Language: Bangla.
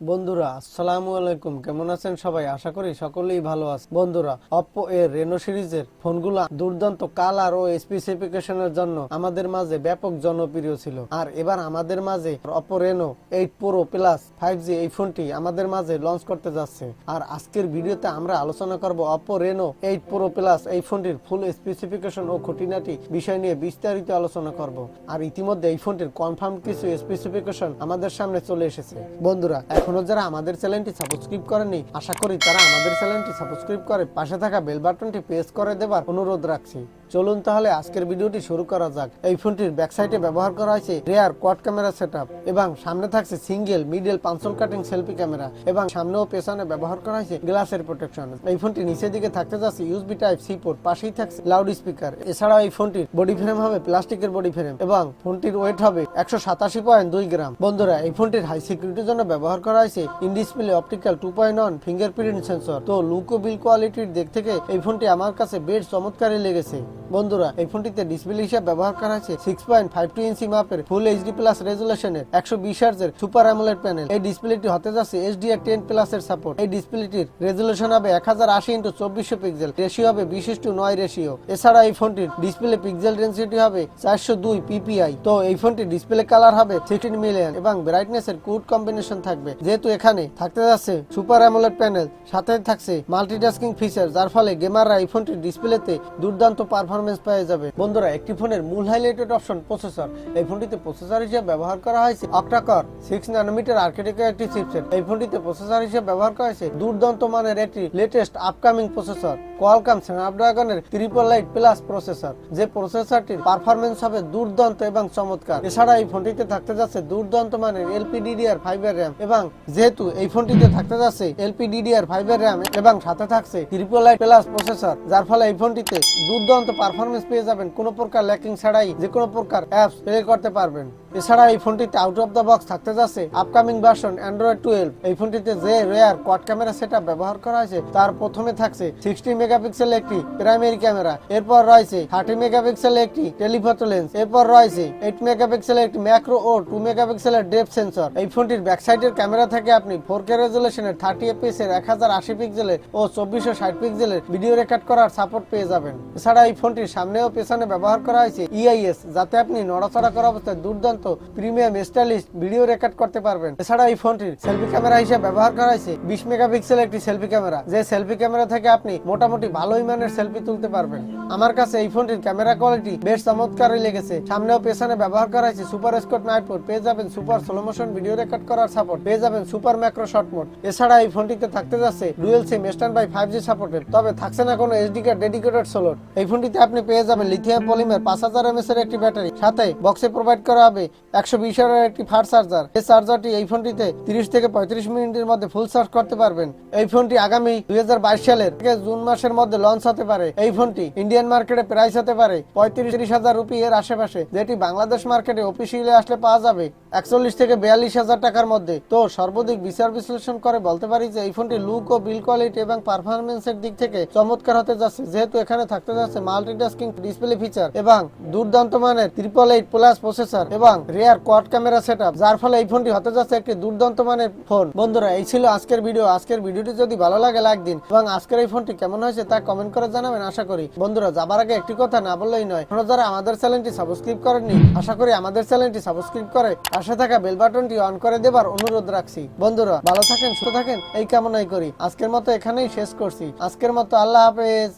বন্ধুরা আসসালামু আলাইকুম, কেমন আছেন সবাই? আশা করি সকলেই ভালো আছে। বন্ধুরা, Oppo এর Reno সিরিজের ফোনগুলো দুর্দান্ত কালার ও স্পেসিফিকেশনের জন্য আমাদের মাঝে ব্যাপক জনপ্রিয় ছিল। আর এবার আমাদের মাঝে Oppo Reno8 Pro Plus 5G এই ফোনটি আমাদের মাঝে লঞ্চ করতে যাচ্ছে। আর আজকের ভিডিওতে আমরা আলোচনা করব Oppo Reno8 Pro Plus এই ফোনটির ফুল স্পেসিফিকেশন ও খুঁটিনাটি বিষয় নিয়ে বিস্তারিত আলোচনা করব। আর ইতিমধ্যে এই ফোনটির কনফার্ম কিছু স্পেসিফিকেশন আমাদের সামনে চলে এসেছে। বন্ধুরা, এখনো যারা আমাদের চ্যানেলটি সাবস্ক্রাইব করেনি, আশা করি তারা আমাদের চ্যানেলটি সাবস্ক্রাইব করে পাশে থাকা বেল বাটনটি প্রেস করে দেবার অনুরোধ রাখছি। চলুন তাহলে আজকের ভিডিওটি শুরু করা যাক। এই ফোনটির ব্যাক সাইডে ব্যবহার করা হয়েছে রিয়ার কোয়াড ক্যামেরা সেটআপ এবং সামনে থাকছে single middle pencil cutting selfie camera এবং সামনে ও পেছনে ব্যবহার করা হয়েছে গ্লাসের প্রোটেকশন। এই ফোনটি নিচের দিকে থাকতে যাচ্ছে ইউএসবি টাইপ সি পোর্ট, পাশেই থাকছে লাউড স্পিকার। এছাড়াও এই ফোনটির বডি ফ্রেম হবে প্লাস্টিকের বডি ফ্রেম এবং ফোনটির ওয়েট হবে 187.2 গ্রাম। বন্ধুরা, এই ফোনটির হাই সিকিউরিটির জন্য ব্যবহার করা হয়েছে in display optical 2.1 fingerprint sensor. তো লুক ও বিল কোয়ালিটির দিক থেকে এই ফোনটি আমার কাছে বেশ চমৎকারই লেগেছে। বন্ধুরা, এই ফোনটিতে ডিসপ্লে হিসেবে ব্যবহার করা হয়েছে 6.52 ইঞ্চি মাপের ফুল এইচডি প্লাস রেজুলেশনের 120 হার্জের সুপার অ্যামোলেড প্যানেল। এই ডিসপ্লেটি হতে যাচ্ছে HDR10 প্লাস এর সাপোর্ট। এই ডিসপ্লেটির রেজুলেশন হবে 1080x2400 পিক্সেল, রেশিও হবে 20:9 রেশিও। এছাড়া এই ফোনটির ডিসপ্লে পিক্সেল ডেনসিটি হবে 402 ppi। তো এই ফোনটির ডিসপ্লে কালার হবে 16 মিলিয়ন এবং ব্রাইটনেস এর কুড কম্বিনেশন থাকবে। যেহেতু এখানে থাকতে যাচ্ছে সুপার অ্যামোলেড প্যানেল, সাথে থাকছে মাল্টিটাস্কিং ফিচার, যার ফলে গেমাররা এই ফোনটির ডিসপ্লেতে দুর্দান্ত পারফরমেন্স পেয়ে যাবে। বন্ধুরা, একটি ফোনের মূল হাইলাইটেড অপশন প্রসেসর। এই ফোনটিতে প্রসেসর হিসেবে ব্যবহার করা হয়েছে অক্টা-কোর 6 ন্যানোমিটার আর্কিটেকচার একটি চিপসেট। এই ফোনটিতে প্রসেসর হিসেবে ব্যবহার করা হয়েছে দুর্দান্ত মানের একটি লেটেস্ট আপকামিং প্রসেসর কোয়ালকম স্ন্যাপড্রাগনের 888 প্লাস প্রসেসর, যে প্রসেসরটির পারফরমেন্স হবে দুর্দান্ত এবং চমৎকার। এছাড়া এই ফোনটিতে থাকতে যাচ্ছে দুর্দান্ত মানের LPDDR5 এর RAM এবং যেহেতু এই ফোনটিতে থাকতে যাচ্ছে LPDDR5 এর RAM এবং সাথে থাকছে 888 প্লাস প্রসেসর, যার ফলে এই ফোনটিতে দুর্দান্ত পারফরমেন্স পেয়ে যাবেন। কোনো প্রকার ল্যাকিং ছাড়াই যে কোনো প্রকার অ্যাপস প্লে করতে পারবেন। এছাড়া এই ফোনটিতে আউট অফ দ্য বক্স থাকতে যাচ্ছে আপকামিং ভার্সন অ্যান্ড্রয়েড 12। এই ফোনটিতে যে রেয়ার কোয়াড ক্যামেরা সেটআপ ব্যবহার করা হয়েছে তার প্রথমে থাকছে 60 মেগাপিক্সেল একটি প্রাইমারি ক্যামেরা, এরপর রয়েছে 30 মেগাপিক্সেল একটি টেলিফটো লেন্স, এরপর রয়েছে 8 মেগাপিক্সেল একটি ম্যাক্রো ও 2 মেগাপিক্সেলের ডেপথ সেন্সর। এই ফোনটির ব্যাক সাইডের ক্যামেরা থেকে আপনি 4K রেজুলেশনের 30 fps এর 1080 পিক্সেলের ও 2460 পিক্সেলের ভিডিও রেকর্ড করার সাপোর্ট পেয়ে যাবেন। এছাড়া এই ফোনটির সামনে ও পেছনে ব্যবহার করা হয়েছে EIS, যাতে আপনি নড়াচড়া করা অবস্থায় দুর্দান্ত প্রিমিয়াম স্টাইলিশ ভিডিও রেকর্ড করতে পারবেন। এছাড়া এই ফোনটির সেলফি ক্যামেরা হিসেবে ব্যবহার করা হয়েছে 20 মেগাপিক্সেল একটি সেলফি ক্যামেরা, যে সেলফি ক্যামেরা থেকে আপনি মোটামুটি ভালোই মানের সেলফি তুলতে পারবেন। আমার কাছে এই ফোনটির ক্যামেরা কোয়ালিটি বেশ চমৎকারই লেগেছে। সামনে ও পেছনে ব্যবহার করা হয়েছে সুপার স্কোপ নাইট মোড, পেয়ে যাবেন super slow motion video record করার সাপোর্ট, পেয়ে যাবেন সুপার ম্যাক্রো শর্ট মোড। এছাড়া এই ফোনটিতে থাকতে যাচ্ছে ডুয়েল সিম স্ট্যান্ডবাই 5G সাপোর্টেড, তবে থাকছে না কোনো SD কার্ড ডেডিকেটেড স্লট। এই ফোনটিতে আপনি পেয়ে যাবেন লিথিয়াম পলিমার 5000 mAh এর একটি ব্যাটারি, সাথে বক্সে প্রোভাইড করা হবে 120 ওয়াটের একটি ফাস্ট চার্জার। এই চার্জারটি এই ফোনটিতে 30 থেকে 35 মিনিটের মধ্যে ফুল চার্জ করতে পারবেন। এই ফোনটি আগামী 2022 সালের জুন মাসের মধ্যে লঞ্চ হতে পারে। এই ফোনটি ইন্ডিয়ান মার্কেটে প্রাইস হতে পারে 35-30 রুপি এর আশেপাশে, যেটি বাংলাদেশ মার্কেটে অফিসিয়ালি আসলে পাওয়া যাবে 41 থেকে 42,000 টাকার মধ্যে। তো সর্বাধিক বিচার বিশ্লেষণ করে বলতে পারি যে এই ফোনটি লুক ও বিল কোয়ালিটি এবং পারফরমেন্সের দিক থেকে চমৎকার হতে যাচ্ছে, যেহেতু এখানে থাকতে যাচ্ছে মাল্টিটাস্কিং ডিসপ্লে ফিচার এবং দুর্দান্ত মানের 888 প্লাস প্রসেসর এবং রিয়ার কোয়াড ক্যামেরা সেটআপ, যার ফলে এই ফোনটি হতে যাচ্ছে একটি দুর্দান্ত মানের ফোন। বন্ধুরা, এই ছিল আজকের ভিডিও। আজকের ভিডিওটি যদি ভালো লাগে লাইক দিন এবং আজকের এই ফোনটি কেমন হয়েছে তা কমেন্ট করে জানাবেন। আশা করি বন্ধুরা, যাবার আগে একটি কথা না বললেই নয়, আপনারা যারা আমাদের চ্যানেলটি সাবস্ক্রাইব করেননি, আশা করি আমাদের চ্যানেলটি সাবস্ক্রাইব করে পাশে থাকা বেল বাটনটি অন করে দেবার অনুরোধ রাখছি। বন্ধুরা, ভালো থাকেন, সুস্থ থাকেন এই কামনাই করি। আজকের মতো এখানেই শেষ করছি। আজকের মতো আল্লাহ হাফেজ।